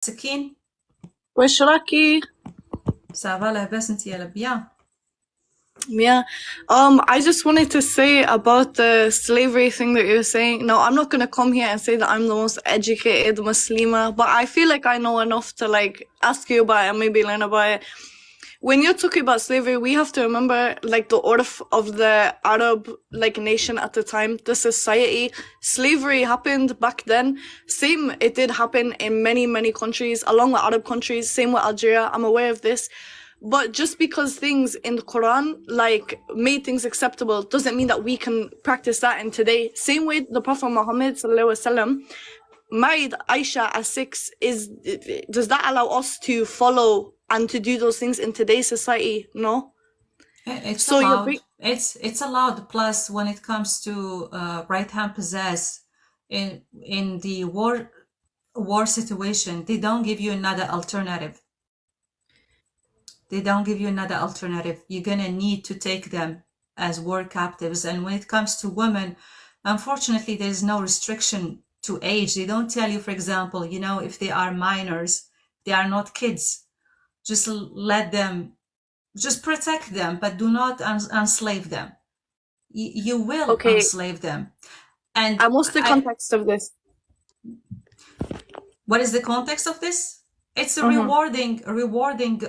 سكين وش راكي? سافا لاباس انت يا bien. Yeah. I just wanted to say about the slavery thing that you're saying. No, I'm not gonna come here and say that I'm the most educated Muslima, but I feel like I know enough to like ask you about it and maybe learn about it. When you're talking about slavery, we have to remember like the urf of the Arab like nation at the time, the society. Slavery happened back then. Same, it did happen in many, many countries, along with Arab countries. Same with Algeria. I'm aware of this. But just because things in the Quran like made things acceptable doesn't mean that we can practice that in today. Same way the Prophet Muhammad sallallahu alaihi wasallam married Aisha at 6. Does that allow us to follow and to do those things in today's society? No. It's So allowed. It's allowed. Plus, when it comes to right hand possess in the war situation, they don't give you another alternative. They don't give you another alternative. You're gonna need to take them as war captives. And when it comes to women, unfortunately, there's no restriction to age. They don't tell you, for example, you know, if they are minors, they are not kids. Just let them, just protect them, but do not enslave them. You will enslave them. And what's the context of this? What is the context of this? It's a rewarding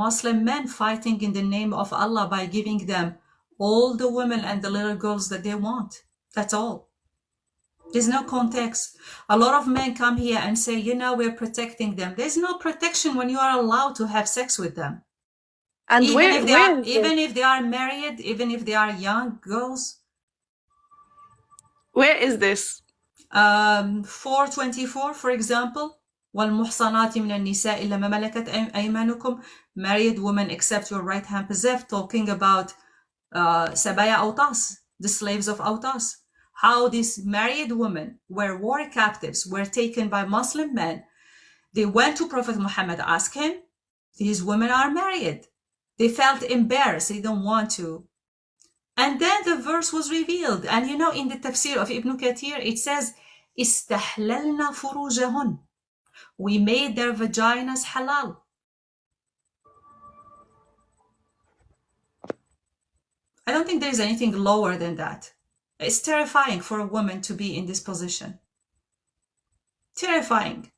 Muslim men fighting in the name of Allah by giving them all the women and the little girls that they want. That's all. There's no context. A lot of men come here and say, you know, we're protecting them. There's no protection when you are allowed to have sex with them. And even if they are married, even if they are young girls. Where is this? 424, for example. وَالْمُحْصَنَاتِ مِنَ النِّسَاءِ إِلَّا مَا مَلَكَتْ أَيْمَانُكُمْ. Married women except your right hand possessed, talking about Sabaya Autas, the slaves of Autas. How these married women were war captives, were taken by Muslim men. They went to Prophet Muhammad, asked him, these women are married. They felt embarrassed, they don't want to. And then the verse was revealed. And you know, in the tafsir of Ibn Kathir, it says, استحللنا فروجهن. We made their vaginas halal. I don't think there's anything lower than that. It's terrifying for a woman to be in this position. Terrifying.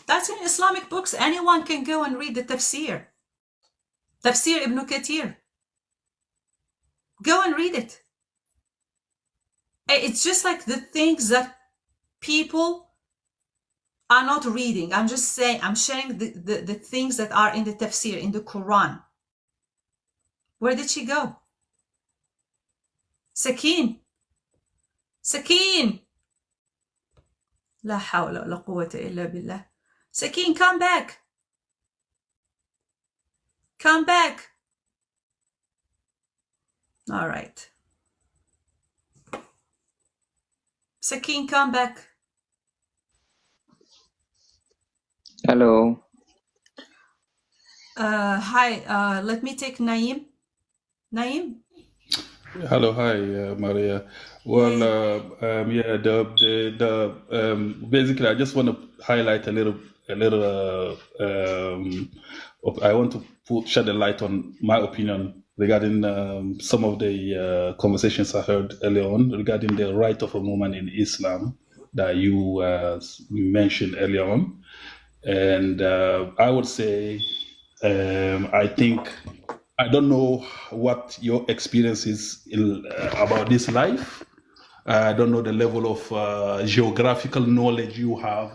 That's in Islamic books. Anyone can go and read the tafsir. Tafsir Ibn Kathir. Go and read it. It's just like the things that people are not reading. I'm just saying, I'm sharing the things that are in the tafsir, in the Quran. Where did she go? Sakeen. Sakeen. La hawla wa la quwwata illa billah. Sakeen, come back. Come back. All right. Sakeen, come back. Hello. Hi. Let me take Naeem. Naeem. Hello, hi, Maria. Well, basically, I just want to highlight a little. I want to shed a light on my opinion regarding some of the conversations I heard earlier on regarding the right of a woman in Islam that you mentioned earlier on, and I would say, I think. I don't know what your experience is about this life. I don't know the level of geographical knowledge you have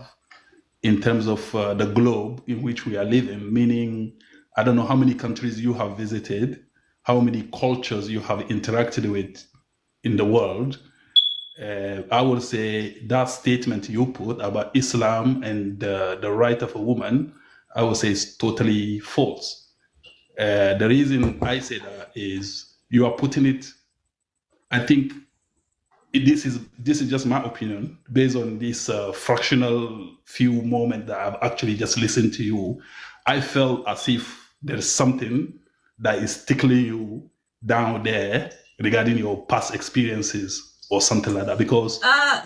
in terms of the globe in which we are living, meaning I don't know how many countries you have visited, how many cultures you have interacted with in the world. I would say that statement you put about Islam and the right of a woman, I would say is totally false. The reason I say that is you are putting it. I think this is just my opinion based on this fractional few moment that I've actually just listened to you. I felt as if there's something that is tickling you down there regarding your past experiences or something like that. Because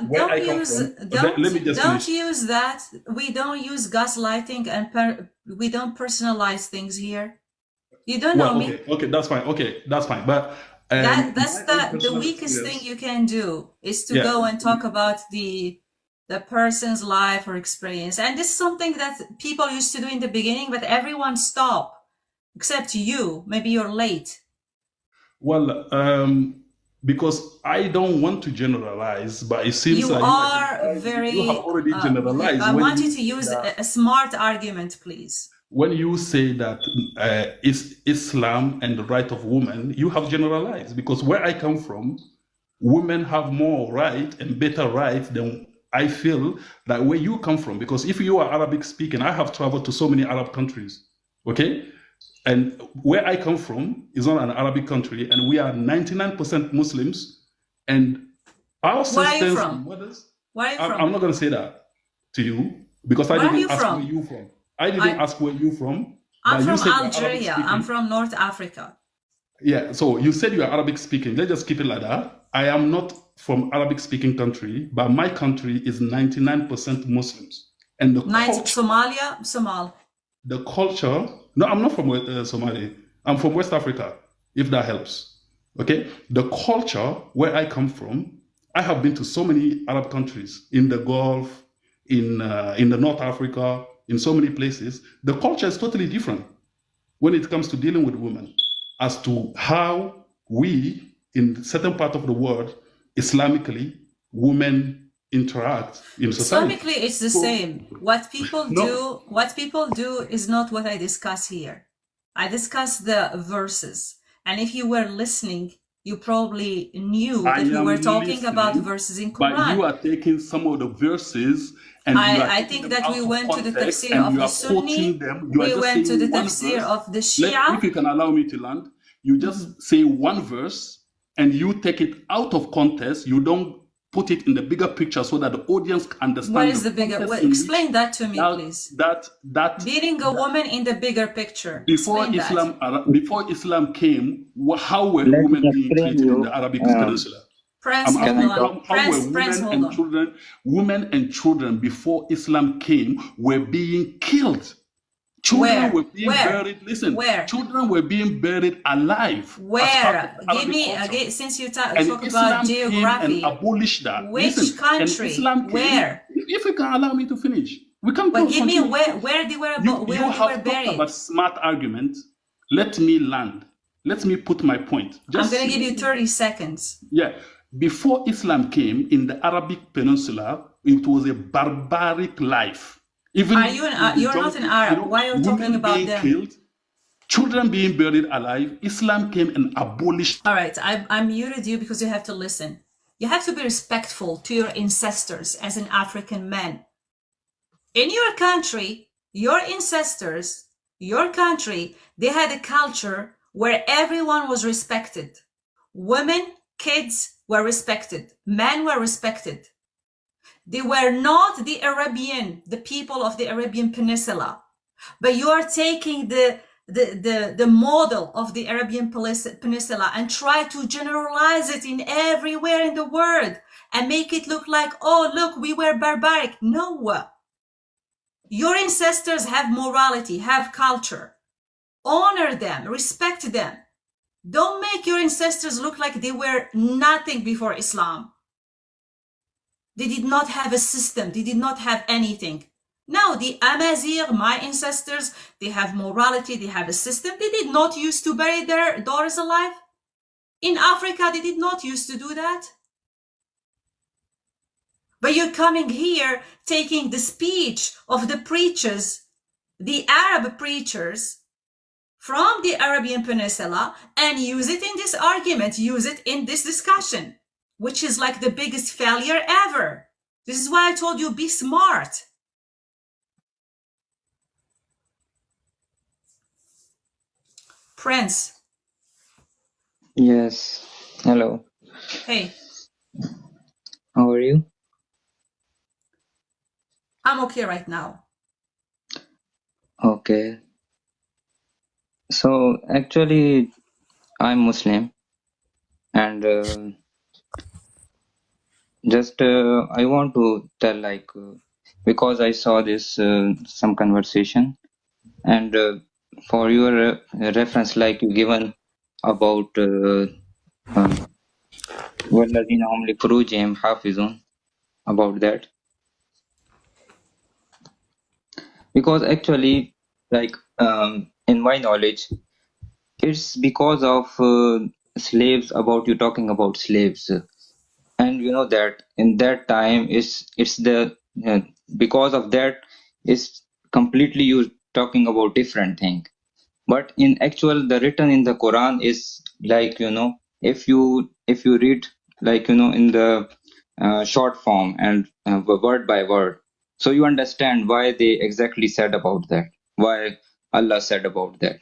where Don't I come use from, let me just don't finish. use that. We don't use gaslighting and we don't personalize things here. You don't know Well, me. okay, that's fine. Okay, that's fine. But That's my own the personal weakest thing experience, you can do is to yeah, go and talk about the person's life or experience. And this is something that people used to do in the beginning, but everyone stopped except you. Maybe you're late. well, because I don't want to generalize, but it seems You like are you have very. already generalized I when want you you to say use that. a smart argument, please. When you say that it's Islam and the right of women, you have generalized, because where I come from, women have more right and better right than I feel that where you come from. Because if you are Arabic speaking, I have traveled to so many Arab countries, okay? And where I come from is not an Arabic country, and we are 99% Muslims, and our Where are you sisters from? and mothers. Where are you I'm from? not going to say that to you because I Where are didn't you ask where from? you from. I didn't ask where you from, I'm but you from said you're Arabic Algeria. I'm speaking. from North Africa. Yeah, so you said you are Arabic speaking. Let's just keep it like that. I am not from Arabic speaking country, but my country is 99% Muslims. And the culture, Somalia, Somal. the culture, no, I'm not from Somalia. I'm from West Africa, if that helps. Okay? The culture where I come from, I have been to so many Arab countries in the Gulf, in the North Africa, in so many places. The culture is totally different when it comes to dealing with women as to how we, in certain part of the world, Islamically, women interact in society. Islamically, it's the So, same. What people no, do is not what I discuss here. I discuss the verses. And if you were listening, you probably knew I that we am were talking about listening, verses in but you Quran. are taking some of the verses and you are I taking think them that we out of went to the context tafsir and of you the are quoting Sunni. them. You are We just went to saying the one tafsir verse. of the If Shia. you can allow me to land, you just say one verse and you take it out of context. You don't put it in the bigger picture so that the audience can understand What is the the bigger? context Well, in explain which that to me, please. that Beating a woman in the bigger picture. before Explain that. before Islam came, how were Let me women being explain treated in the you. Arabic Peninsula? Prince, I'm Can hold I asking on. talk? how were Prince, hold on. women and children before Islam came were being killed. Children Where? were being Where? buried. Listen, Where? children were being buried alive as part of Where? the Give Arabic me, culture. again, since you talk And about Islam came and geography, abolished that. which Listen, and country? Islam came. Where? If you can allow me to finish, we can But give me continue. where they were You where they have were talked buried. about smart arguments. Let me land. Let me put my point. I'm gonna give you 30 seconds. Yeah. Before Islam came in the Arabic Peninsula, it was a barbaric life. Even Are you you're not an Arab. Why are you talking women about being them? killed, children being buried alive. Islam came and abolished. All right, I muted you because you have to listen. You have to be respectful to your ancestors as an African man. In your country, your ancestors, your country, they had a culture where everyone was respected. Women, kids were respected. Men were respected. They were not the people of the Arabian Peninsula. But you are taking the model of the Arabian Peninsula and try to generalize it in everywhere in the world and make it look like, oh, look, we were barbaric. No. Your ancestors have morality, have culture. Honor them, respect them. Don't make your ancestors look like they were nothing before Islam. They did not have a system. They did not have anything. Now, the Amazigh, my ancestors, they have morality, they have a system. They did not used to bury their daughters alive. In Africa, they did not used to do that. But you're coming here, taking the speech of the preachers, the Arab preachers from the Arabian Peninsula, and use it in this argument, use it in this discussion, which is like the biggest failure ever. This is why I told you, be smart. Prince. Yes. Hello. Hey. How are you? I'm okay right now. Okay. So actually, I'm Muslim, and Just I want to tell because I saw this some conversation and for your reference like you given about والذين هم لفروجهم حافظون about that, because actually in my knowledge it's because of slaves, about you talking about slaves, and you know that in that time it's the because of that is completely you talking about different thing. But in actual the written in the Quran is if you read in the short form and word by word, so you understand why they exactly said about that, why Allah said about that,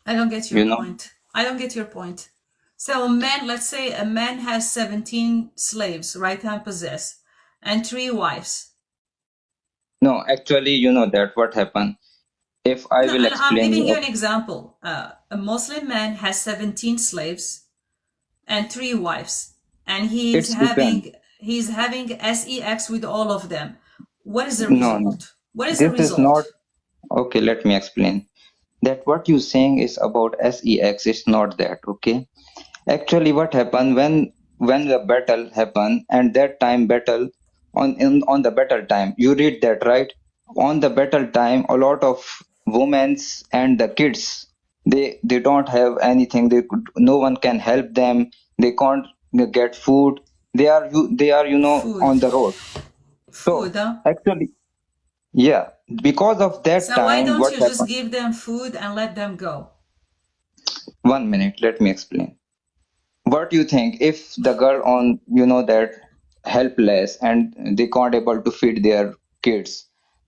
I don't get your you know. point. I don't get your point. So a man, let's say a man has 17 slaves, right hand possessed, and 3 wives. No, actually, you know that what happened. If I No, will and I'm explain giving you you, an example. A Muslim man has 17 slaves and 3 wives, and it's depend. he's having sex with all of them. What is the No, no, result? What is the this is not result? okay. Let me explain. That what you saying is about sex. It's not that. Okay. Actually, what happened when the battle happened, and that time battle on the battle time, you read that right? On the battle time, a lot of women's and the kids, they don't have anything. No one can help them. They can't get food. They are Food. on the road. Food, So huh? actually, yeah, because of that So why time, don't what you just happened? give them food and let them go? 1 minute, let me explain. What do you think if the girl on that helpless and they can't able to feed their kids?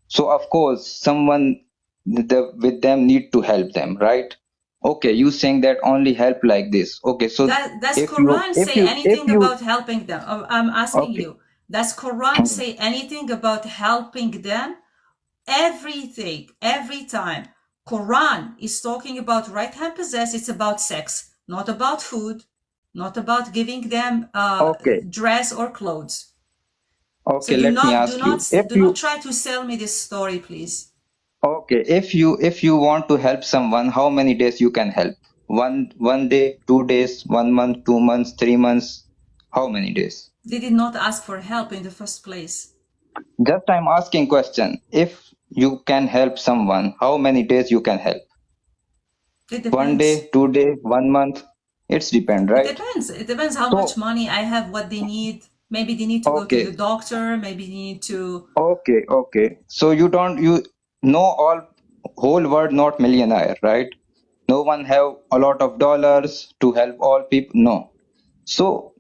So of course someone with them need to help them, right? Okay, you saying that only help like this. Okay, so Does if you Quran if say you if anything you about helping them? I'm asking okay. you. Does Quran say anything about helping them? Everything, every time. Quran is talking about right hand possess. It's about sex, not about food, not about giving them Okay, dress or clothes. So okay, let me ask you. If do not you try to sell me this story, please. okay, if you want to help someone, how many days you can help? One day, 2 days, 1 month, 2 months, 3 months, how many days? They did not ask for help in the first place. Just I'm asking question. If you can help someone, how many days you can help? It 1 day, depends. 2 day, 1 month. It's depend, It right? depends. It depends how much So money I have, what they need. Maybe they need to go to the okay, doctor. Maybe they need to. okay. So you know all whole world not millionaire, right? No one have a lot of dollars to help all people. No. So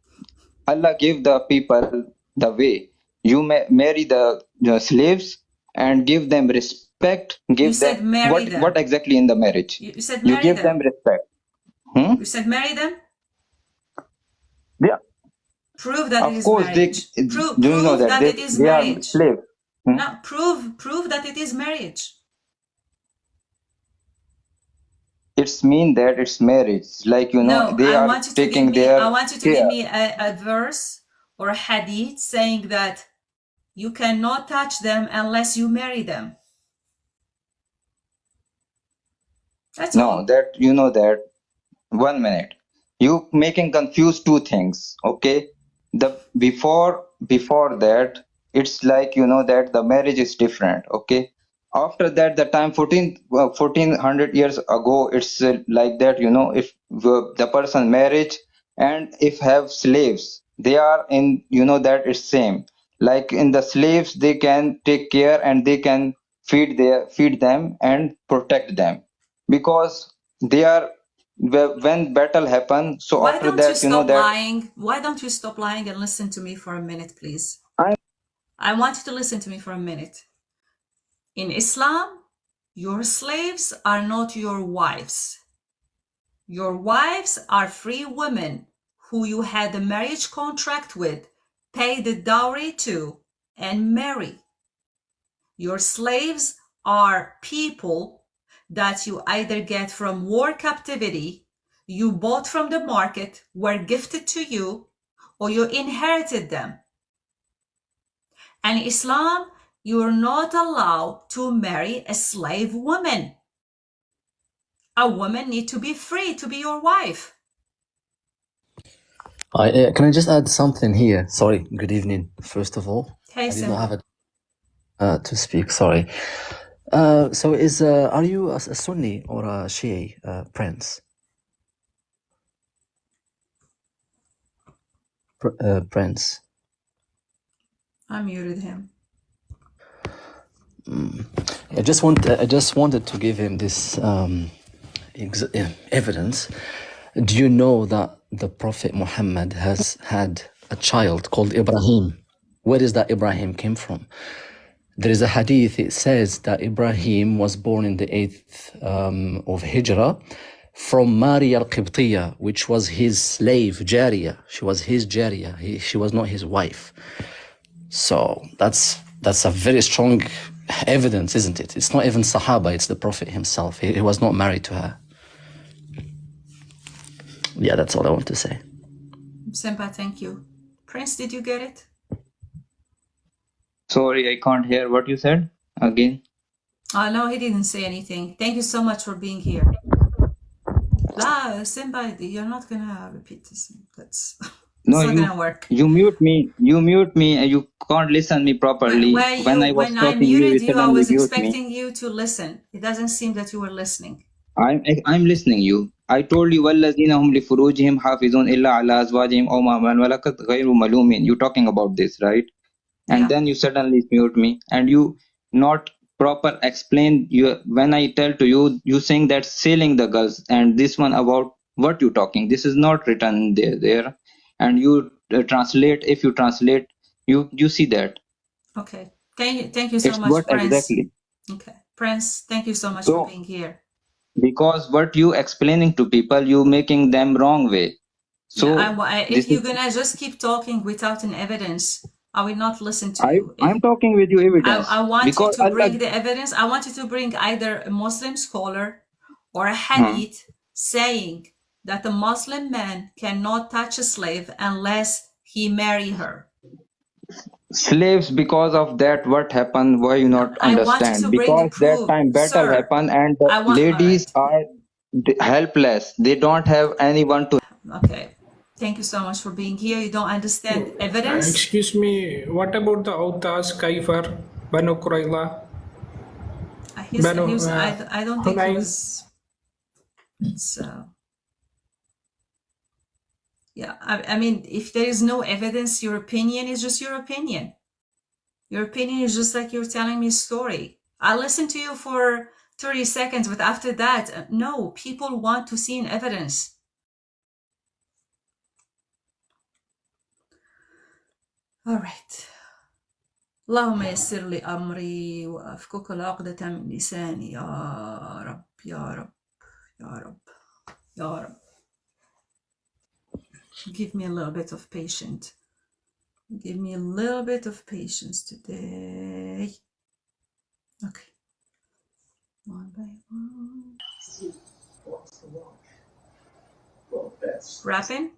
Allah give the people the way. You may marry the slaves and give them respect. You Give them said marry what them. exactly in the marriage? You said You marry give them them. respect. Hmm? You said marry them. Yeah, Prove that it of is course marriage. do you know Prove that that it is they are marriage. slaves. Hmm? Now prove that it is marriage. It's mean that it's marriage. Like No, they are taking I their want you to give care. me a verse or a hadith saying that you cannot touch them unless you marry them. That's No, all. that 1 minute. You making confuse two things. Okay, the before that, it's like that the marriage is different. Okay, after that the time 1400 years ago, it's like that. If the person marriage and if have slaves, they are in that it's same. Like in the slaves, they can take care and they can feed them and protect them, because they are when battle happen. So Why after don't you that, stop that lying? Why don't you stop lying and listen to me for a minute, please? I I want you to listen to me for a minute. In Islam, your slaves are not your wives. Your wives are free women who you had a marriage contract with, pay the dowry to, and marry. Your slaves are people that you either get from war captivity, you bought from the market, were gifted to you, or you inherited them. And in Islam, you are not allowed to marry a slave woman. A woman needs to be free to be your wife. Can I just add something here? Sorry, good evening, first of all. Hey, I did Simba. not have to speak, sorry. So are you a Sunni or a Shia, Prince? Prince. I muted him. I just wanted to give him this evidence. Do you know that the Prophet Muhammad has had a child called Ibrahim? Where does that Ibrahim came from? There is a hadith, it says that Ibrahim was born in the 8th of Hijrah from Maria al-Qibtiyya, which was his slave, Jariyah. She was his Jariyah. She was not his wife. So that's a very strong evidence, isn't it? It's not even Sahaba, it's the Prophet himself. He was not married to her. Yeah, that's all I want to say. Simba, thank you. Prince, did you get it? Sorry, I can't hear what you said again. No, he didn't say anything. Thank you so much for being here. Simba, you're not gonna repeat this. That's No, not gonna work. you mute me, and you can't listen me properly. When I muted you, I was mute me. expecting you to listen. It doesn't seem that you were listening. I'm listening you. I told you وَالَّذِينَ هُمْ لِفُرُوجِهِمْ حَافِظُونَ إِلَّا عَلَى أَزْوَاجِهِمْ أَوْ مَا مَلَكَتْ غَيْرُ مَلُومٍ. You're talking about this, right? And Yeah. then you suddenly mute me, and you not proper explain when I tell to you, you saying that selling the girls, and this one about what you talking. This is not written there. And you translate. If you translate, you see that. Okay. Thank you so It's much, what Prince. exactly. Okay, Prince. Thank you so much So, for being here. because what you explaining to people, you making them wrong way. So If you're gonna just keep talking without an evidence, I will not listen to you. I'm talking with you evidence. I want you because to Allah, bring the evidence. I want you to bring either a Muslim scholar or a hadith saying that a Muslim man cannot touch a slave unless he marry her. slaves, because of that, what happened? Why you not I want you understand? to bring the Because that proof, time battle sir. happened, and the I want- ladies are helpless. They don't have anyone to. Okay. Thank you so much for being here. You don't understand evidence? Excuse me, what about the Autas, Kaifar, Banu Qurayza? I don't think he Hunayn? was. It's yeah. I mean, if there is no evidence, your opinion is just your opinion. Your opinion is just like you're telling me a story. I listened to you for 30 seconds, but after that, no, people want to see an evidence. All right. اللهم يسر لي أمري وأفكك العقدة من لساني يا رب يا رب يا رب يا رب. Give me a little bit of patience. Give me a little bit of patience today. Okay. One by one. Rapping?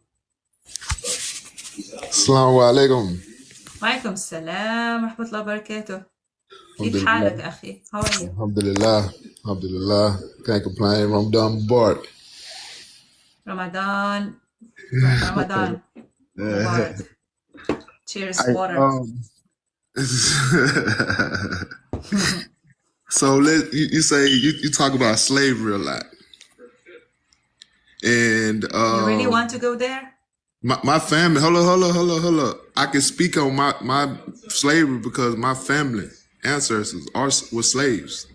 Assalamu alaikum. وعليكم السلام ورحمة الله وبركاته. كيف Alhamdulillah. حالك أخي؟ How are you? Alhamdulillah. Can't complain. Ramadan Mubarak. Ramadan. Mubarak. Cheers, water. So you say you talk about slavery a lot, and You really want to go there? my family. Hold up. I can speak on my slavery because my family ancestors were slaves.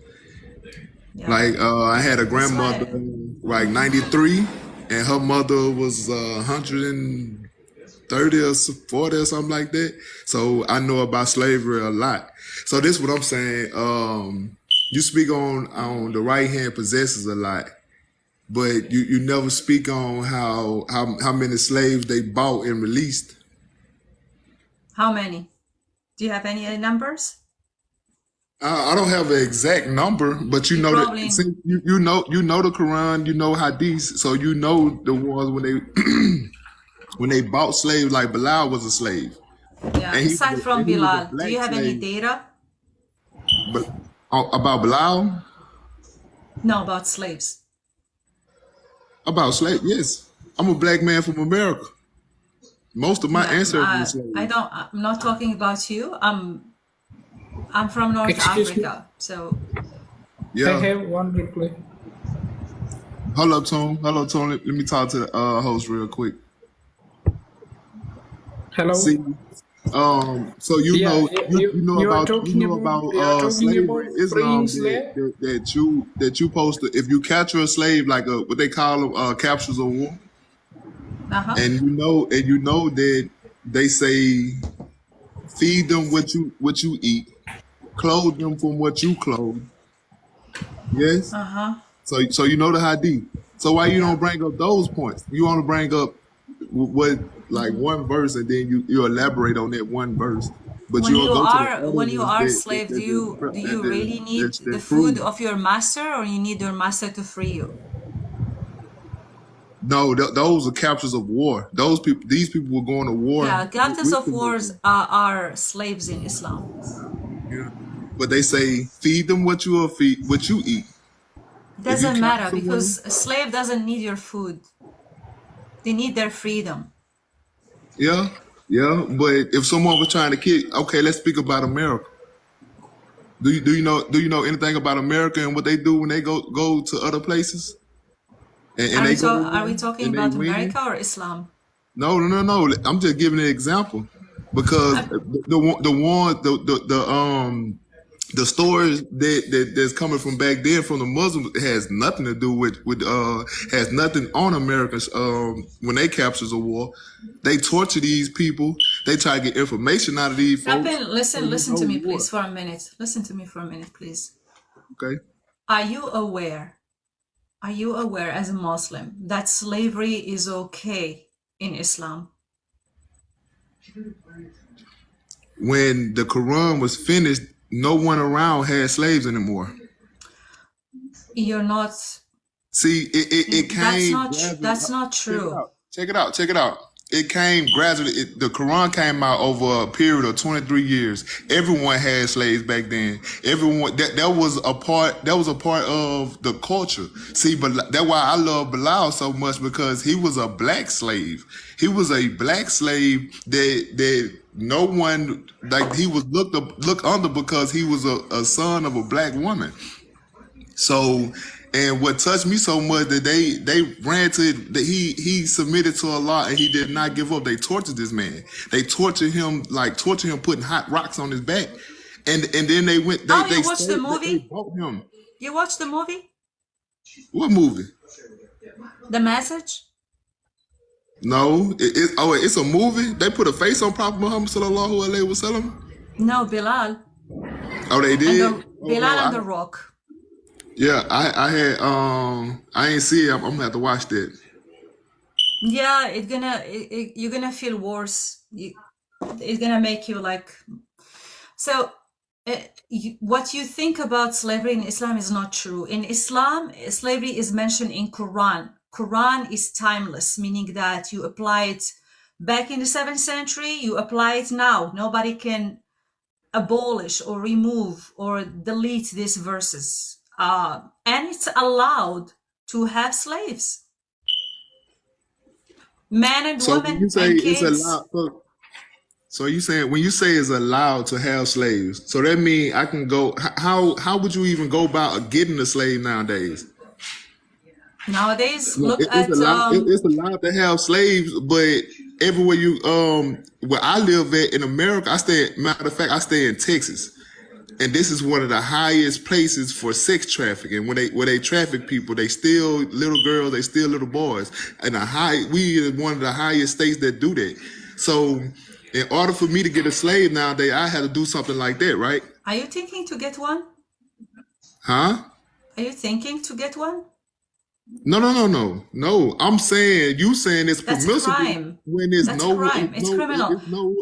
Yeah. Like I had a grandmother, like 93, and her mother was 130 or 40 or something like that. So I know about slavery a lot. So this is what I'm saying. You speak on the right hand possesses a lot, but you never speak on how many slaves they bought and released. How many? Do you have any numbers? I don't have an exact number, but you know Probably. that you know the Quran, you know Hadith, so you know the ones when they when they bought slaves, like Bilal was a slave, Yeah, and aside from he was a Bilal, do black you have any slave. data? But about Bilal, No, about slaves. about slave, yes, I'm a black man from America. Most of my Yeah, ancestors were slaves. I'm not talking about you. I'm from North Excuse me. Africa, so I Yeah. have one reply. Hold up, Tone. Hello, Tone. Let me talk to the host real quick. Hello. See, so you Yeah, know, you know you are about talking about slavery in freeing Islam slave. that you post if you capture a slave like what they call captures of war, uh-huh. and you know that they say feed them what you eat, clothe them from what you clothe. Yes. Uh-huh. So you know the hadith. So why you don't bring up those points? You want to bring up what like one verse and then you elaborate on that one verse, but you don't go to the other When you ones are a slave, do you really need the food prove. of your master, or you need your master to free you? No, those are captures of war. Those people, these people were going to war. Yeah, captives with of the wars Muslims. are slaves in Islam. Yeah. But they say feed them what you eat. If you Doesn't capture matter, someone, because a slave doesn't need your food. They need their freedom. yeah, yeah. But if someone was trying to kill, okay, let's speak about America. Do you know anything about America and what they do when they go to other places and they go to Are we war talking and they about win? America or Islam? No. I'm just giving an example because the stories that's coming from back then from the Muslims has nothing to do with has nothing on Americans when they captures a war. They torture these people. They try to get information out of these folks. Captain, So you listen know to me, war. please, for a minute. Listen to me for a minute, please. Okay. Are you aware as a Muslim that slavery is okay in Islam? When the Quran was finished, no one around had slaves anymore. You're not. See, it came gradually. That's not true. Check it out. It came gradually. The Quran came out over a period of 23 years. Everyone had slaves back then. Everyone that was a part. That was a part of the culture. See, but that's why I love Bilal so much because he was a black slave. He was a black slave that no one like he was looked under because he was a son of a black woman. So, and what touched me so much that they ran to that he submitted to Allah and he did not give up. They tortured this man. They tortured him, putting hot rocks on his back, and then they went. You watched the movie? They bought him. You watched the movie? What movie? The Message? No, it's a movie. They put a face on Prophet Muhammad sallallahu alaihi wasallam. No, Bilal. Oh, they did. Bilal and the Rock. Yeah, I had I ain't see it. I'm gonna have to watch that. Yeah, you're gonna feel worse. It's gonna make you like. So, what you think about slavery in Islam is not true. In Islam, slavery is mentioned in Quran. Quran is timeless, meaning that you apply it back in the 7th century, you apply it now. Nobody can abolish or remove or delete these verses. And it's allowed to have slaves. Men and So women when you say and it's kids. allowed, so you saying when you say it's allowed to have slaves, so that means I can go. How would you even go about getting a slave nowadays? Nowadays, It's allowed to have slaves, but everywhere you where I live at in America, matter of fact, I stay in Texas. And this is one of the highest places for sex trafficking. Where they traffic people, they steal little girls, they steal little boys. And we are one of the highest states that do that. So in order for me to get a slave nowadays, I had to do something like that, right? Are you thinking to get one? Huh? Are you thinking to get one? No. I'm saying you saying it's That's permissible crime. when there's That's no, crime. It's criminal. it's no,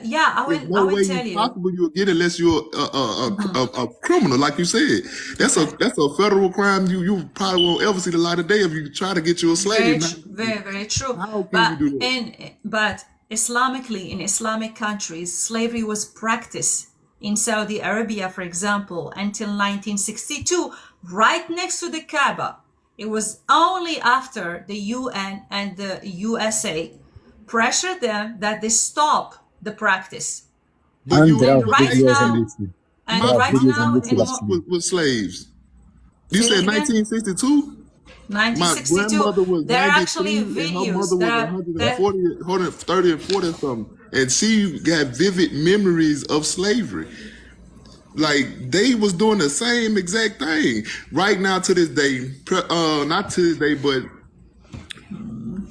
Yeah, I there's will. no I will way tell you you. possible you'll get it unless you're Mhm. a criminal, like you said. That's Okay. that's a federal crime. You probably won't ever see the light of day if you try to get you a slave. Very true. How can you do that? But Islamically, in Islamic countries, slavery was practiced in Saudi Arabia, for example, until 1962, right next to the Kaaba. It was only after the UN and the USA pressured them that they stop the practice. But And you there are And right videos on now, YouTube. and There are right videos on now YouTube in actually. with slaves. You say that said again. 1962? My 1962. grandmother was There are actually 93 and her videos. mother was 130 and 40 or something. And she got vivid memories of slavery. Like they was doing the same exact thing. Right now to this day, not to this day, but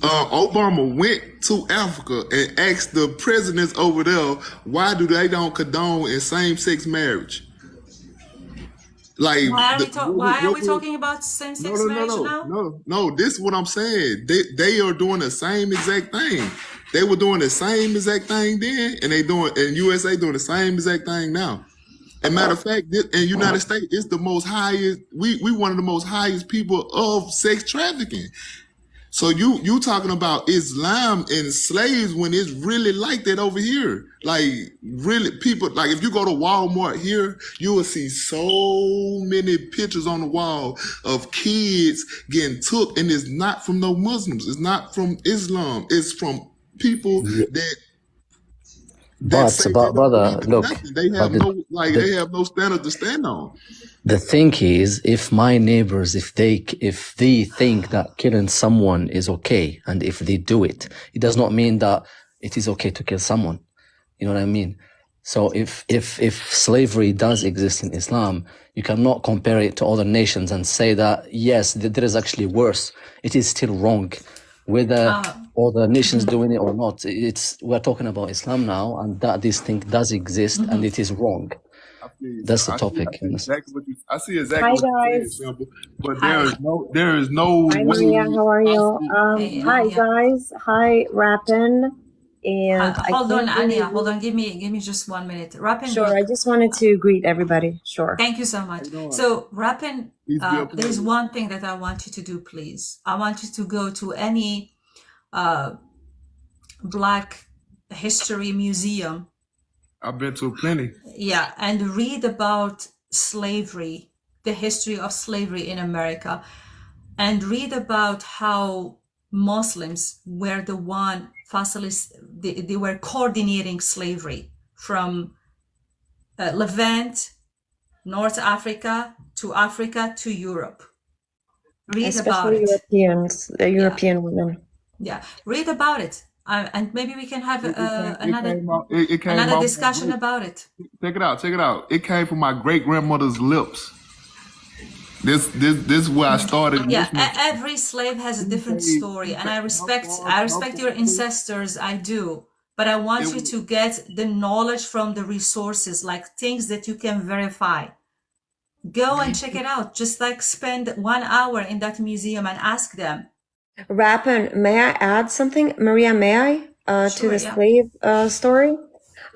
Obama went to Africa and asked the presidents over there, why do they don't condone in same-sex marriage? Like Why are we talking about same-sex marriage now? No. This is what I'm saying. They are doing the same exact thing. They were doing the same exact thing then, and USA doing the same exact thing now. And matter of fact, in United States, it's the most highest. We one of the most highest people of sex trafficking. So you talking about Islam and slaves when it's really like that over here. Like really people, like if you go to Walmart here, you will see so many pictures on the wall of kids getting took, and it's not from no Muslims. It's not from Islam. It's from people that say they don't Brother, believe in look, nothing. They have but they have no standard to stand on. the thing is, if my neighbors, if they think that killing someone is okay, and if they do it, it does not mean that it is okay to kill someone. You know what I mean? So if slavery does exist in Islam, you cannot compare it to other nations and say that yes, there is actually worse. It is still wrong, whether other nations doing it or not. We're talking about Islam now, and that this thing does exist, and it is wrong. That's the topic. I see exactly what you're saying, but there is no Hi, way. Maria. How are you? Hey, Hi, Ania. guys. Hi, Rappin. And Hold on, can't really Ania. Hold on. Give me just 1 minute. Rappin. Sure, I just wanted to greet everybody. Sure. Thank you so much. So, Rappin, there's one thing that I want you to do, please. I want you to go to any Black History Museum. I've been to plenty. Yeah, and read about slavery, the history of slavery in America, and read about how Muslims were the one they were coordinating slavery from Levant, North Africa to Europe. Read about Especially it. Europeans, the European women. Yeah, read about it. And maybe we can have another It discussion about it. Check it out. It came from my great grandmother's lips. This is where I started. Yeah, every slave has a different story, and I respect your ancestors. I do, but I want you to get the knowledge from the resources, like things that you can verify. Go and check it out. Just like spend 1 hour in that museum and ask them. Rappin, may I add something? Maria, may I? To the slave story?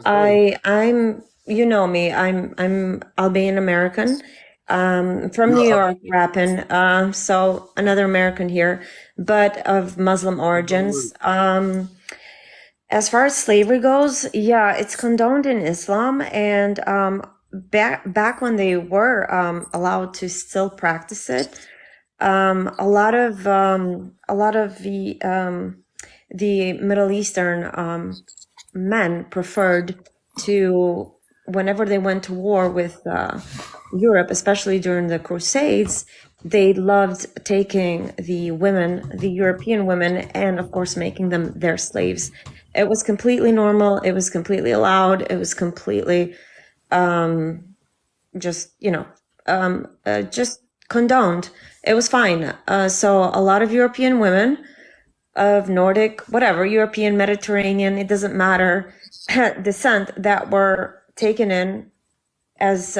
I'm you know me, I'm Albanian American. From New York, Rappin. So another American here, but of Muslim origins. As far as slavery goes, yeah, it's condoned in Islam, and back when they were allowed to still practice it, a lot of the Middle Eastern men preferred to, whenever they went to war with Europe, especially during the Crusades, they loved taking the women, the European women, and of course making them their slaves. It was completely normal. It was completely allowed. It was completely just condoned. It was fine. So a lot of European women of Nordic, whatever, European, Mediterranean, it doesn't matter, descent, that were taken in as,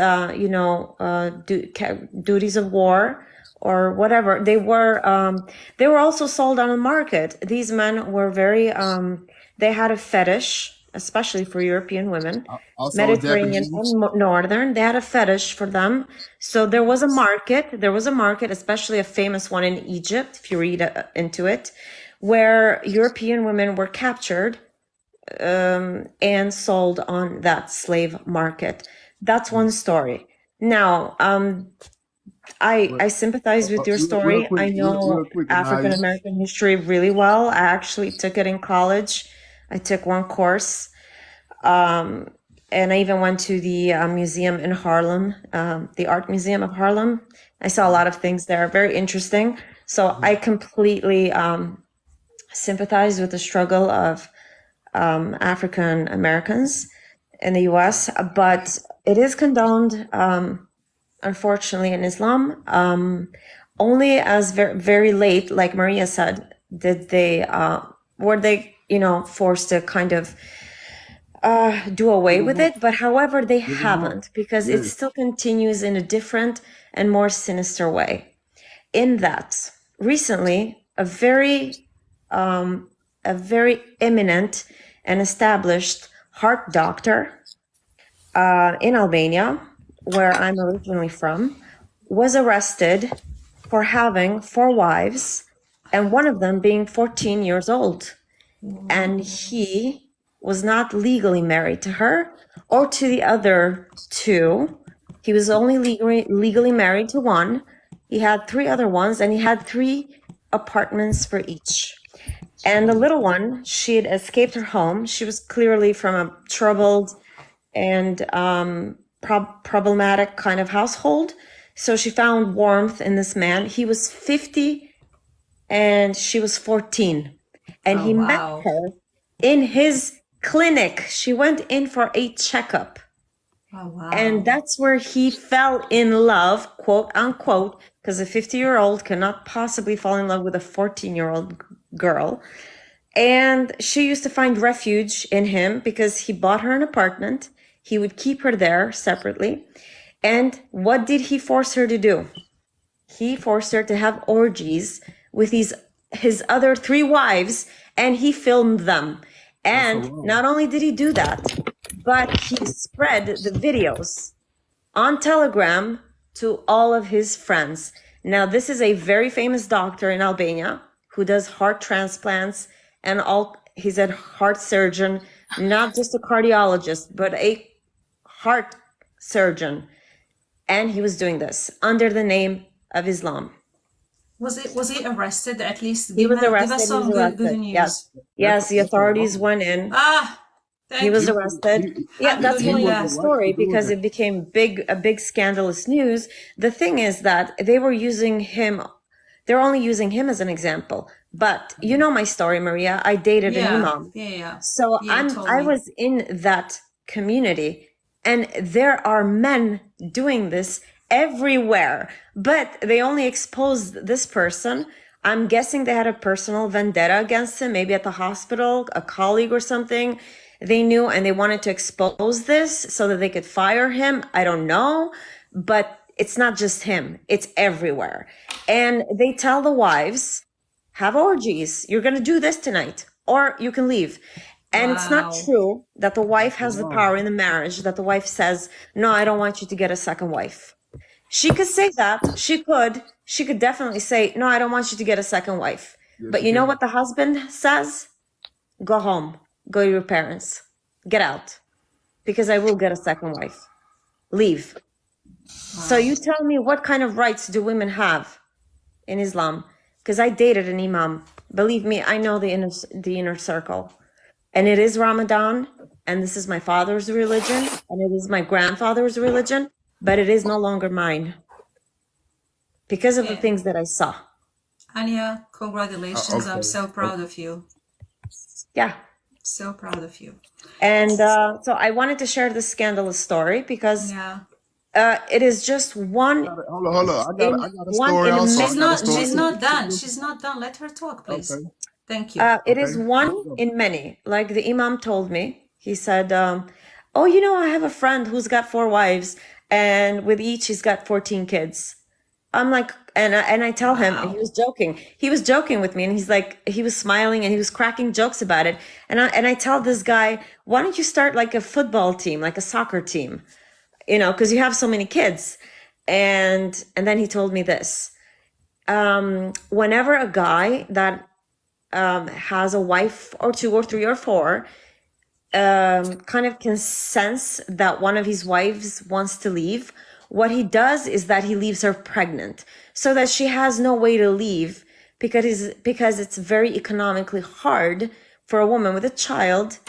duties of war or whatever. They were also sold on the market. These men were very they had a fetish, especially for European women, Also Mediterranean Japanese. and Northern. They had a fetish for them. So there was a market. There was a market, especially a famous one in Egypt, if you read into it, where European women were captured and sold on that slave market. That's one story. Now, I sympathize with your Real story. quick, I know real quick, African Anaya. American history really well. I actually took it in college. I took one course. And I even went to the museum in Harlem, the Art Museum of Harlem. I saw a lot of things there, very interesting. So I completely sympathize with the struggle of African Americans in the US, but it is condoned, unfortunately, in Islam. Only as very late, like Maria said, did they were they, forced to kind of do away with it. But however, they haven't, because it still continues in a different and more sinister way. In that, recently, a very eminent and established heart doctor in Albania, where I'm originally from, was arrested for having 4 wives, and one of them being 14 years old. And he was not legally married to her or to the other 2. He was only legally married to one. He had 3 other ones, and he had 3 apartments for each. And the little one, she had escaped her home. She was clearly from a troubled and problematic kind of household. So she found warmth in this man. He was 50 and she was 14. And he met wow. her in his clinic. She went in for a checkup. Oh, wow. And that's where he fell in love, quote unquote, because a 50-year-old cannot possibly fall in love with a 14-year-old girl. And she used to find refuge in him because he bought her an apartment. He would keep her there separately. And what did he force her to do? He forced her to have orgies with his other 3 wives, and he filmed them. And not only did he do that, but he spread the videos on Telegram to all of his friends. Now, this is a very famous doctor in Albania who does heart transplants, and he's a heart surgeon, not just a cardiologist, but a heart surgeon. And he was doing this under the name of Islam. Was he arrested? At least He was arrested. give us some good news. Yes, the authorities went in. He was arrested. Yeah, that's one Hallelujah. story, because it became a big scandalous news. The thing is that they were using him. They're only using him as an example. But you know my story, Maria. I dated an imam. Yeah. So Yeah, I totally. was in that community, and there are men doing this everywhere, but they only exposed this person. I'm guessing they had a personal vendetta against him, maybe at the hospital, a colleague or something. They knew, and they wanted to expose this so that they could fire him. I don't know, but it's not just him, it's everywhere. And they tell the wives, have orgies. You're going to do this tonight, or you can leave. And it's not Wow. true that the wife has the power in the marriage, that the wife says, no, I don't want you to get a second wife. She could say that. She could definitely say, no, I don't want you to get a second wife. But you know what the husband says? Go home. Go to your parents. Get out. Because I will get a second wife. Leave. So you tell me, what kind of rights do women have in Islam? Because I dated an imam. Believe me, I know the inner circle. And it is Ramadan, and this is my father's religion, and it is my grandfather's religion, but it is no longer mine because of the things that I saw. Anya, congratulations. Okay. I'm so proud of you. Yeah. So proud of you. And so I wanted to share this scandalous story because Yeah. it is just one. Hold on. I got a one story in a also. million. She's not done. She's not done. Let her talk, please. Okay. Thank you. It is Okay. one in many. Like the imam told me, he said, oh, I have a friend who's got 4 wives, and with each he's got 14 kids. I'm like, And I tell him, and Wow. he was joking. He was joking with me, and he's like, he was smiling and he was cracking jokes about it. And I tell this guy, why don't you start like a football team, like a soccer team, you know, because you have so many kids. And then he told me this. Whenever a guy that has a wife or two or three or four kind of can sense that one of his wives wants to leave, what he does is that he leaves her pregnant so that she has no way to leave, because it's very economically hard for a woman with a child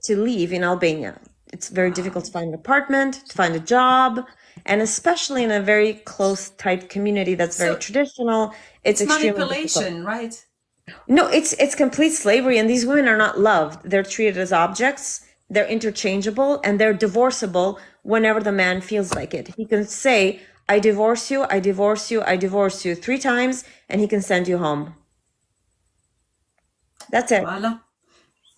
to leave in Albania. It's very difficult to find an apartment, to find a job, and especially in a very close, tight community that's very So traditional, it's extremely difficult. manipulation, right? No, it's complete slavery, and these women are not loved. They're treated as objects. They're interchangeable, and they're divorceable whenever the man feels like it. He can say, "I divorce you, I divorce you, I divorce you" 3 times, and he can send you home. That's it. Voila.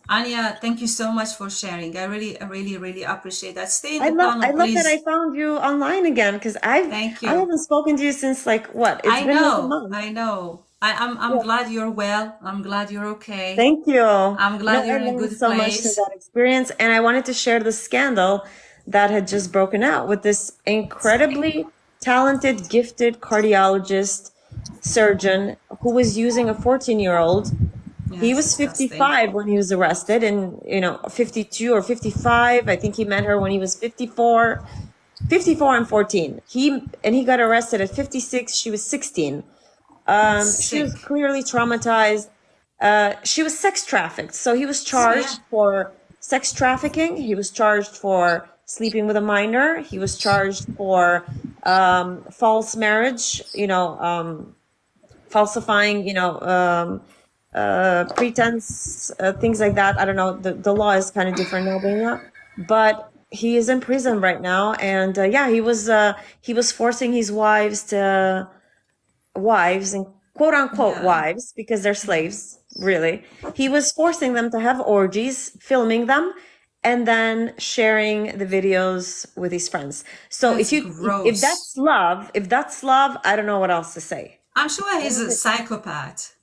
Anya, thank you so much for sharing. I really appreciate that. Stay in I the love panel, that I please. found you online again, because Thank I you. haven't spoken to you since, like, what? It's I been like a know, month. I know. I'm glad you're well. I'm glad you're okay. Thank you. I'm glad No, you're I in a learned good so much through place. that experience, and I wanted to share the scandal that had just broken out with this incredibly talented, gifted cardiologist surgeon who was using a 14-year-old. He Yes, was disgusting. 55 when he was arrested, and 52 or 55. I think he met her when he was 54 and 14. He got arrested at 56. She was 16. She was Sick. clearly traumatized. She was sex trafficked. So he was Yeah. charged for sex trafficking. He was charged for sleeping with a minor. He was charged for false marriage, falsifying, pretense, things like that. I don't know. The law is kind of different in Albania, but he is in prison right now. And he was forcing his wives and quote unquote Yeah. wives, because they're slaves, really. He was forcing them to have orgies, filming them, and then sharing the videos with his friends. So That's if gross. that's love, I don't know what else to say. I'm sure he's a psychopath.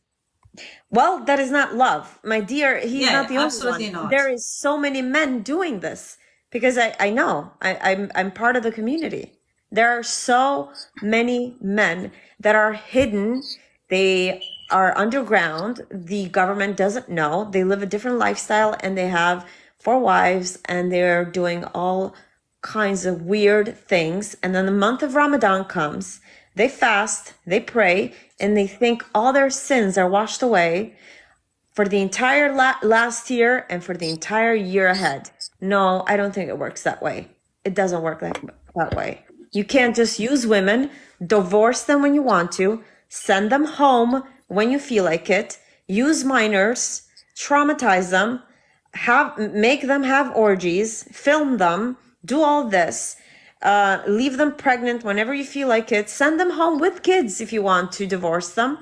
Well, that is not love, my dear. He's Yeah, not the only absolutely one. not. There is so many men doing this, because I know I'm part of the community. There are so many men that are hidden. They are underground. The government doesn't know. They live a different lifestyle, and they have 4 wives, and they're doing all kinds of weird things. And then the month of Ramadan comes, they fast, they pray, and they think all their sins are washed away for the entire last year and for the entire year ahead. No, I don't think it works that way. It doesn't work that way. You can't just use women, divorce them when you want to, send them home when you feel like it, use minors, traumatize them, make them have orgies, film them, do all this, leave them pregnant whenever you feel like it, send them home with kids if you want to divorce them.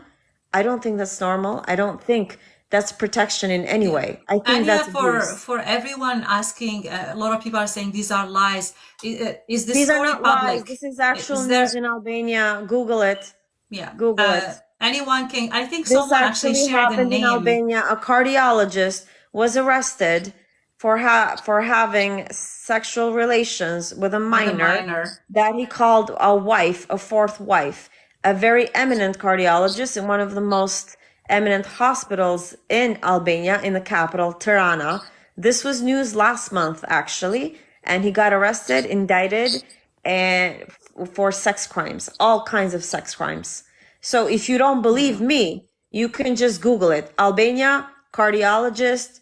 I don't think that's normal. I don't think that's protection in any way. I think And that's yeah, abuse. for everyone asking, a lot of people are saying these are lies. Is the These are story not lies. public? This is actual Is there? news in Albania. Google it. Yeah. Google it. Anyone can. I think This someone actually actually shared a happened in name. Albania. A cardiologist was arrested for having sexual relations with a With a minor minor. that he called a wife, a 4th wife, a very eminent cardiologist in one of the most eminent hospitals in Albania, in the capital, Tirana. This was news last month, actually, and he got arrested, indicted, and for sex crimes, all kinds of sex crimes. So if you don't believe me, you can just Google it. Albania, cardiologist,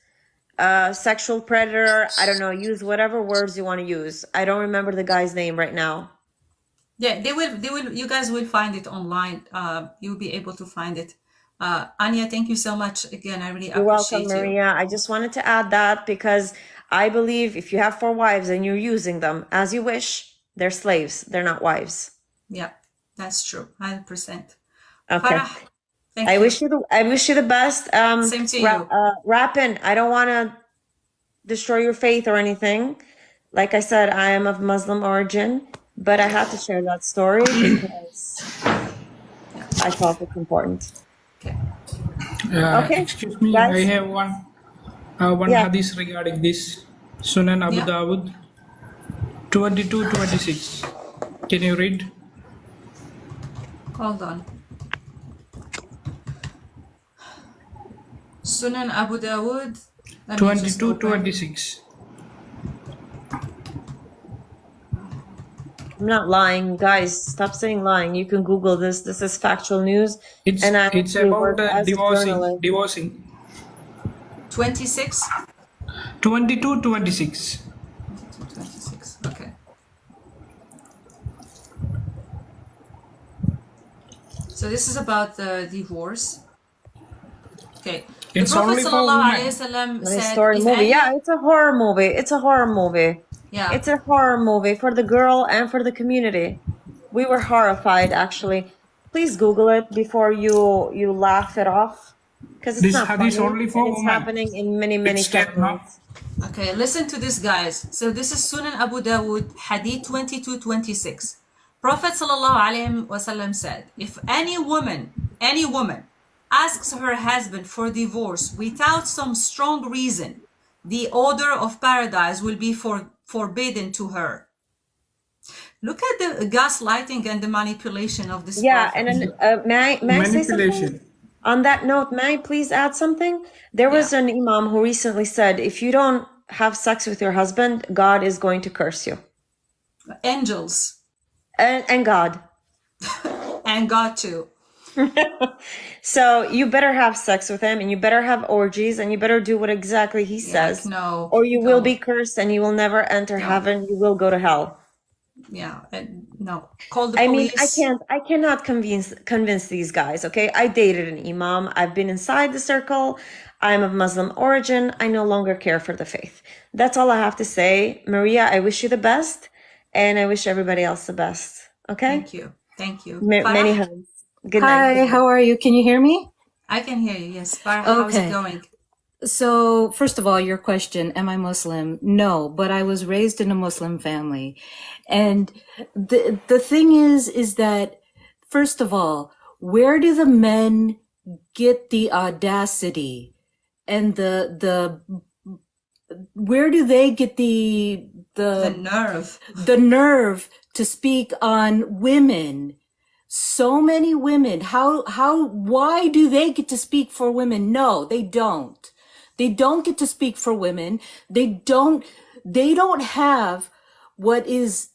sexual predator. I don't know, use whatever words you want to use. I don't remember the guy's name right now. Yeah, they will. You guys will find it online. You'll be able to find it. Anya, thank you so much again. I really You're welcome, appreciate you. Maria. I just wanted to add that because I believe if you have 4 wives and you're using them as you wish, they're slaves. They're not wives. Yeah, that's true. 100%. Okay. Farah, thank I you. wish you the best. Same to you. Rappin, I don't want to destroy your faith or anything. Like I said, I am of Muslim origin, but I had to share that story because I felt it's important. Okay. Okay, Excuse me, guys. I have one Yeah. hadith regarding this. Sunan Abu Yeah. Dawud 22:26. Can you read? Hold on. Sunan Abu Dawud. Let me just open. 22:26. I'm not lying, guys. Stop saying lying. You can Google this. This is factual news, It's and I it's actually about work as a journalist. divorcing. 26? 22:26. 26. Okay. So this is about the divorce. Okay. The It's Prophet only for sallallahu women. alaihi wasallam Nice said, story if movie. any, Yeah, it's a horror movie. It's a horror movie. yeah, It's a horror movie for the girl and for the community. We were horrified, actually. Please Google it before you laugh it off, because it's This not hadith funny. only for And it's women. happening in many It's scary, no? segments. okay, listen to this, guys. So this is Sunan Abu Dawud, Hadith 22:26. Prophet sallallahu alaihi wasallam said, if any woman asks her husband for divorce without some strong reason, the odor of paradise will be forbidden to her. Look at the gaslighting and the manipulation of this Yeah, prophet. and then may I say something? Manipulation. On that note, may I please add something? There was Yeah. an imam who recently said, if you don't have sex with your husband, God is going to curse you. Angels And God. and God too. So you better have sex with him, and you better have orgies, and you better do what exactly he says. no, Or you will don't. be cursed and you will never enter heaven. You will go to hell. Yeah, and no. Call the I mean, police. I cannot convince these guys, okay? I dated an imam. I've been inside the circle. I'm of Muslim origin. I no longer care for the faith. That's all I have to say. Maria, I wish you the best, and I wish everybody else the best. Okay? Thank you. Thank you. Many Farah, hugs. Good night. Hi, how are you? Can you hear me? I can hear you. Yes. Farah, how's it Okay. going? So, first of all, your question, am I Muslim? No, but I was raised in a Muslim family. And the thing is that, first of all, where do the men get the audacity and where do they get The nerve. the nerve to speak on women? So many women. Why do they get to speak for women? No, they don't. They don't get to speak for women. They don't have what is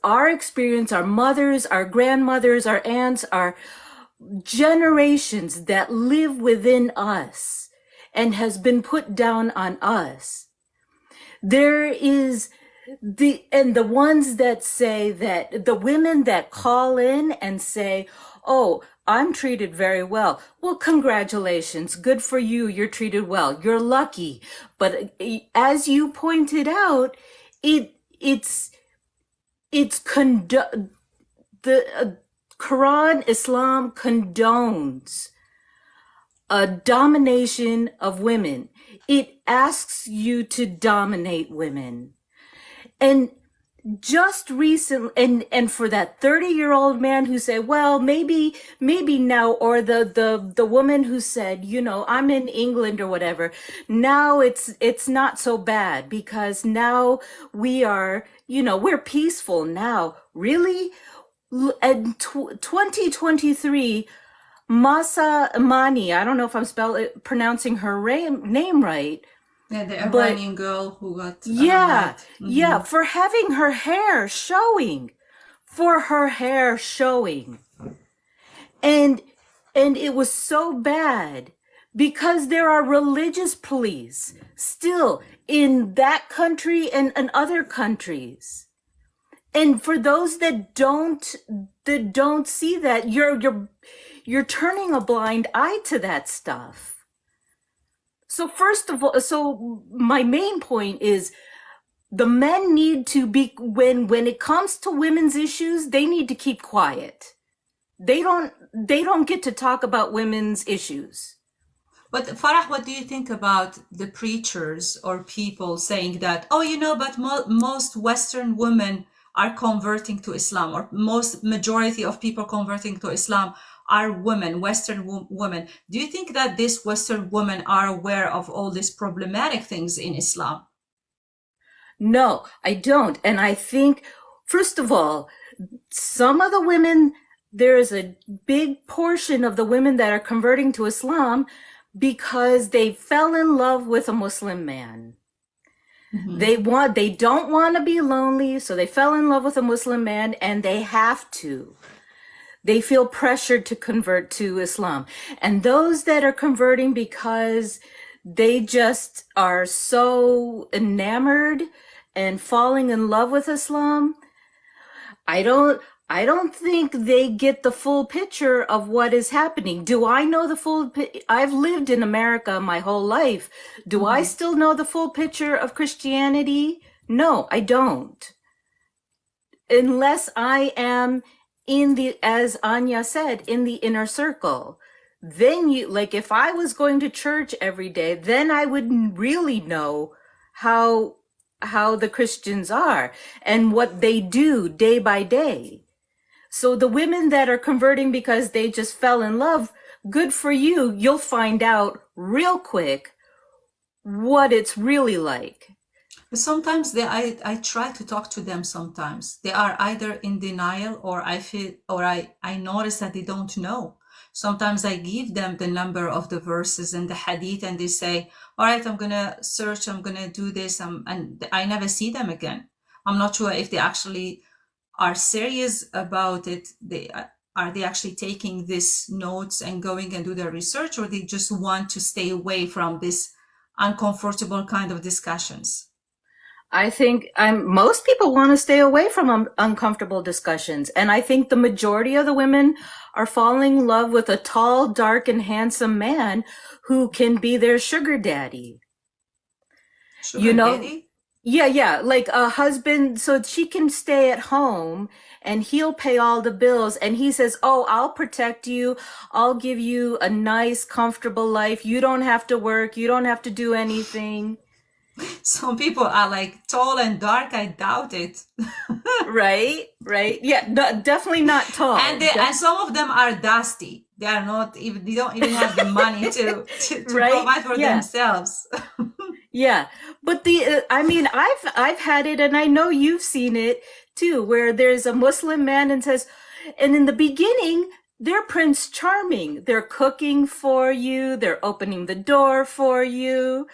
our experience, our mothers, our grandmothers, our aunts, our generations that live within us and has been put down on us. There is the ones that say that the women that call in and say, oh, I'm treated very well. Well, congratulations. Good for you. You're treated well. You're lucky. But as you pointed out, the Quran, Islam condones a domination of women. It asks you to dominate women. And just recently, and for that 30-year-old man who said, well, maybe now, or the woman who said, I'm in England or whatever, now it's not so bad because now we are, we're peaceful now. Really? In 2023, Masa Amani, I don't know if I'm pronouncing her name right. Yeah, the Iranian girl who got Yeah, unalived. yeah, for having her hair showing. And it was so bad because there are religious police still in that country and other countries. And for those that don't see that, you're turning a blind eye to that stuff. So first of all, my main point is the men need to be, when it comes to women's issues, they need to keep quiet. They don't get to talk about women's issues. But Farah, what do you think about the preachers or people saying that, but most Western women are converting to Islam, or majority of people converting to Islam are women, Western women. Do you think that these Western women are aware of all these problematic things in Islam? No, I don't. And I think, first of all, some of the women, there is a big portion of the women that are converting to Islam because they fell in love with a Muslim man. Mhm. They don't want to be lonely, so they fell in love with a Muslim man and they have to. They feel pressured to convert to Islam. And those that are converting because they just are so enamored and falling in love with Islam, I don't think they get the full picture of what is happening. Do I know the full I've lived in America my whole life. Do I still know the full picture of Christianity? No, I don't. Unless I am in the, as Anya said, in the inner circle. Then you, like, if I was going to church every day, then I would really know how the Christians are and what they do day by day. So the women that are converting because they just fell in love, good for you. You'll find out real quick what it's really like. But sometimes I try to talk to them. Sometimes they are either in denial, or I notice that they don't know. Sometimes I give them the number of the verses and the hadith, and they say, all right, I'm gonna search, I'm gonna do this, and I never see them again. I'm not sure if they actually are serious about it. Are they actually taking these notes and going and do their research, or they just want to stay away from this uncomfortable kind of discussions? I think most people want to stay away from uncomfortable discussions. And I think the majority of the women are falling in love with a tall, dark, and handsome man who can be their sugar daddy. Sugar daddy? Yeah, like a husband, so she can stay at home and he'll pay all the bills. And he says, oh, I'll protect you. I'll give you a nice, comfortable life. You don't have to work. You don't have to do anything. Some people are like tall and dark. I doubt it. Right. Yeah, definitely not tall. And some of them are dusty. They are not even. They don't even have the money to Right? provide for Yeah. themselves. Yeah, but I've had it, and I know you've seen it too, where there's a Muslim man and says, and in the beginning, they're Prince Charming. They're cooking for you. They're opening the door for you.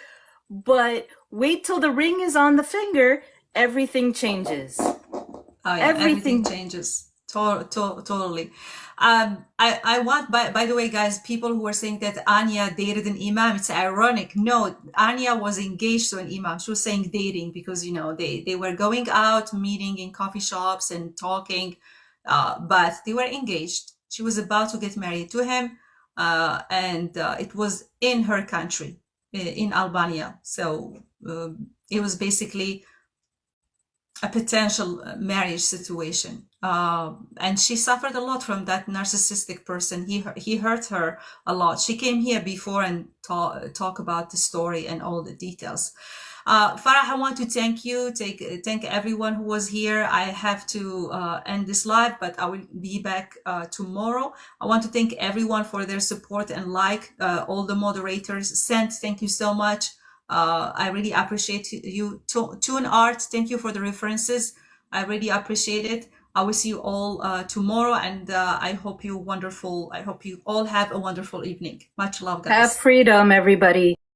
But wait till the ring is on the finger, everything changes. Oh yeah, everything changes. Totally. I want, by the way, guys, people who are saying that Anya dated an imam, it's ironic. No, Anya was engaged to an imam. She was saying dating because, they were going out, meeting in coffee shops and talking, but they were engaged. She was about to get married to him, and it was in her country, in Albania. So it was basically a potential marriage situation. And she suffered a lot from that narcissistic person. He hurt her a lot. She came here before and talk about the story and all the details. Farah, I want to thank you. Thank everyone who was here. I have to end this live, but I will be back tomorrow. I want to thank everyone for their support and all the moderators. Sent, thank you so much. I really appreciate you. Tune Art, thank you for the references. I really appreciate it. I will see you all tomorrow, and I hope you all have a wonderful evening. Much love, guys. Have freedom, everybody.